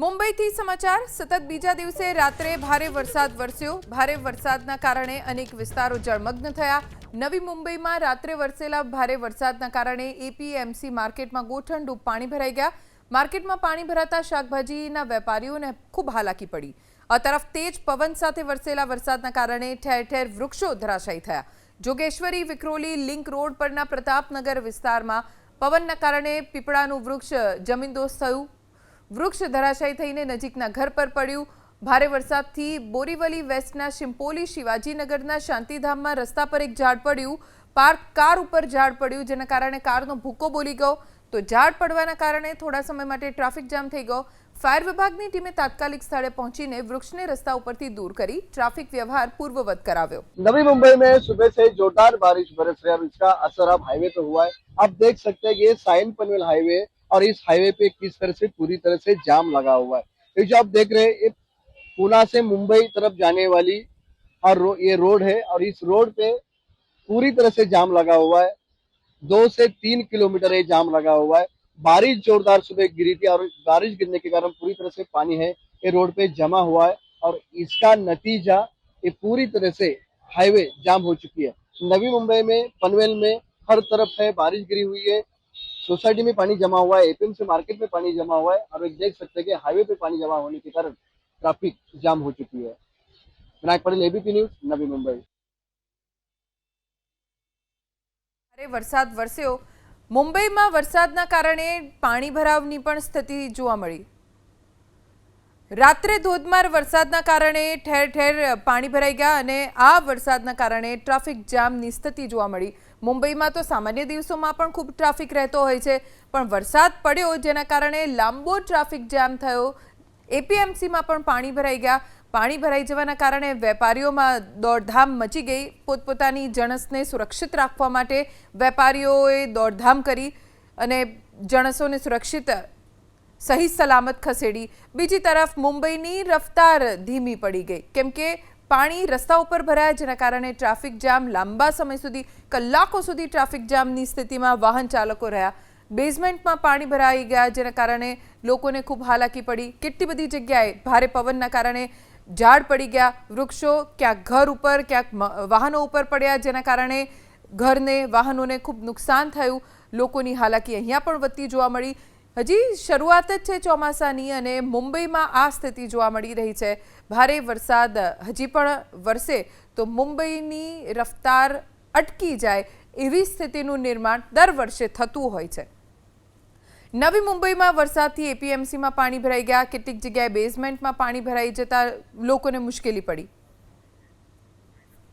મુંબઈથી સમાચાર સતત બીજા દિવસે રાત્રે ભારે વરસાદ વરસ્યો। ભારે વરસાદના કારણે અનેક વિસ્તારો જળમગ્ન થયા। નવી મુંબઈમાં રાત્રે વરસેલા ભારે વરસાદના કારણે એપીએમસી માર્કેટમાં ગોઠણરૂપ પાણી ભરાઈ ગયા। માર્કેટમાં પાણી ભરાતા શાકભાજીના વેપારીઓને ખૂબ હાલાકી પડી। આ તરફ તેજ પવન સાથે વરસેલા વરસાદના કારણે ઠેર ઠેર વૃક્ષો ધરાશાયી થયા। જોગેશ્વરી વિક્રોલી લિંક રોડ પરના પ્રતાપનગર વિસ્તારમાં પવનના કારણે પીપળાનું વૃક્ષ જમીનદોસ્ત થયું। વૃક્ષ ધરાશાયી થઈને નજીકના ઘર પર પડ્યું। ભારે વરસાદથી બોરીવલી વેસ્ટના શિંપોલી શિવાજીનગરના શાંતિધામમાં રસ્તા પર એક ઝાડ પડ્યું। પાર્ક કાર ઉપર ઝાડ પડ્યું, જેના કારણે કારનો ભૂકો બોલી ગયો। તો ઝાડ પડવાના કારણે થોડા સમય માટે ટ્રાફિક જામ થઈ ગયો। फायर विभाग की टीमें तात्कालिक स्थले पहुंचीने वृक्ष ने रस्ता ऊपर थी दूर करी ट्रैफिक व्यवहार पूर्ववत कराव्यो। नवी मुंबई में सुबह से जोरदार बारिश बरस रही है और इसका असर अब हाईवे पे हुआ है। आप देख सकते हैं कि ये साइन पनवेल हाईवे और इस हाईवे पे किस तरह से पूरी तरह से जाम लगा हुआ है। ये जो आप देख रहे हैं ये पूना से मुंबई तरफ जाने वाली और ये रोड है और इस रोड पे पूरी तरह से जाम लगा हुआ है। 2 से 3 किलोमीटर ये जाम लगा हुआ है। बारिश जोरदार सुबह गिरी थी और बारिश गिरने के कारण पूरी तरह से पानी है ये रोड पे जमा हुआ है और इसका नतीजा ये पूरी तरह से हाईवे जाम हो चुकी है। नवी मुंबई में पनवेल में हर तरफ है बारिश गिरी हुई है, सोसाइटी में पानी जमा हुआ है, एपीएमसी मार्केट में पानी जमा हुआ है और देख सकते हैं कि हाईवे पे पानी जमा होने के कारण ट्रैफिक जाम हो चुकी है। Vinayak Patel, ABP news, Navi Mumbai. भारे वरसाद वरस्यो। मुंबईમાં વરસાદના કારણે પાણી ભરાવની પણ સ્થિતિ જોવા મળી। રાત્રે ધોધમાર વરસાદના કારણે ઠેર ઠેર પાણી ભરાઈ ગયા અને આ વરસાદના કારણે ટ્રાફિક જામની સ્થિતિ જોવા મળી। મુંબઈમાં તો સામાન્ય દિવસોમાં પણ ખૂબ ટ્રાફિક રહેતો હોય છે, પણ વરસાદ પડ્યો જેના કારણે લાંબો ટ્રાફિક જામ થયો। એપીએમસીમાં પણ પાણી ભરાઈ ગયા। પાણી ભરાઈ જવાના કારણે વેપારીઓમાં દોડધામ મચી ગઈ। પોતપોતાની જણસને સુરક્ષિત રાખવા માટે વેપારીઓએ દોડધામ કરી અને જણસોને સુરક્ષિત સહી સલામત ખસેડી। બીજી તરફ મુંબઈની રફતાર ધીમી પડી ગઈ કેમ કે પાણી રસ્તા ઉપર ભરાયા, જેના કારણે ટ્રાફિક જામ લાંબા સમય સુધી કલાકો સુધી ટ્રાફિક જામની સ્થિતિમાં વાહન ચાલકો રહ્યા। બેઝમેન્ટમાં પાણી ભરાઈ ગયા, જેના કારણે લોકોને ખૂબ હાલાકી પડી। કેટલી બધી જગ્યાએ ભારે પવનના કારણે ઝાડ પડી ગયા, વૃક્ષો ક્યાંક ઘર ઉપર ક્યાંક વાહનો ઉપર પડ્યા, જેના કારણે ઘરને વાહનોને ખૂબ નુકસાન થયું। લોકોની હાલાકી અહીંયા પણ વધતી જોવા મળી। હજી શરૂઆત જ છે ચોમાસાની અને મુંબઈમાં આ સ્થિતિ જોવા મળી રહી છે। ભારે વરસાદ હજી પણ વરસે તો મુંબઈની રફતાર અટકી જાય એવી સ્થિતિનું निर्माण દર વર્ષે થતું હોય છે। નવી મુંબઈમાં વરસાદથી એપીએમસીમાં પાણી ભરાઈ ગયા। કેટલીક જગ્યાએ બેઝમેન્ટમાં પાણી ભરાઈ જતા લોકોને મુશ્કેલી પડી।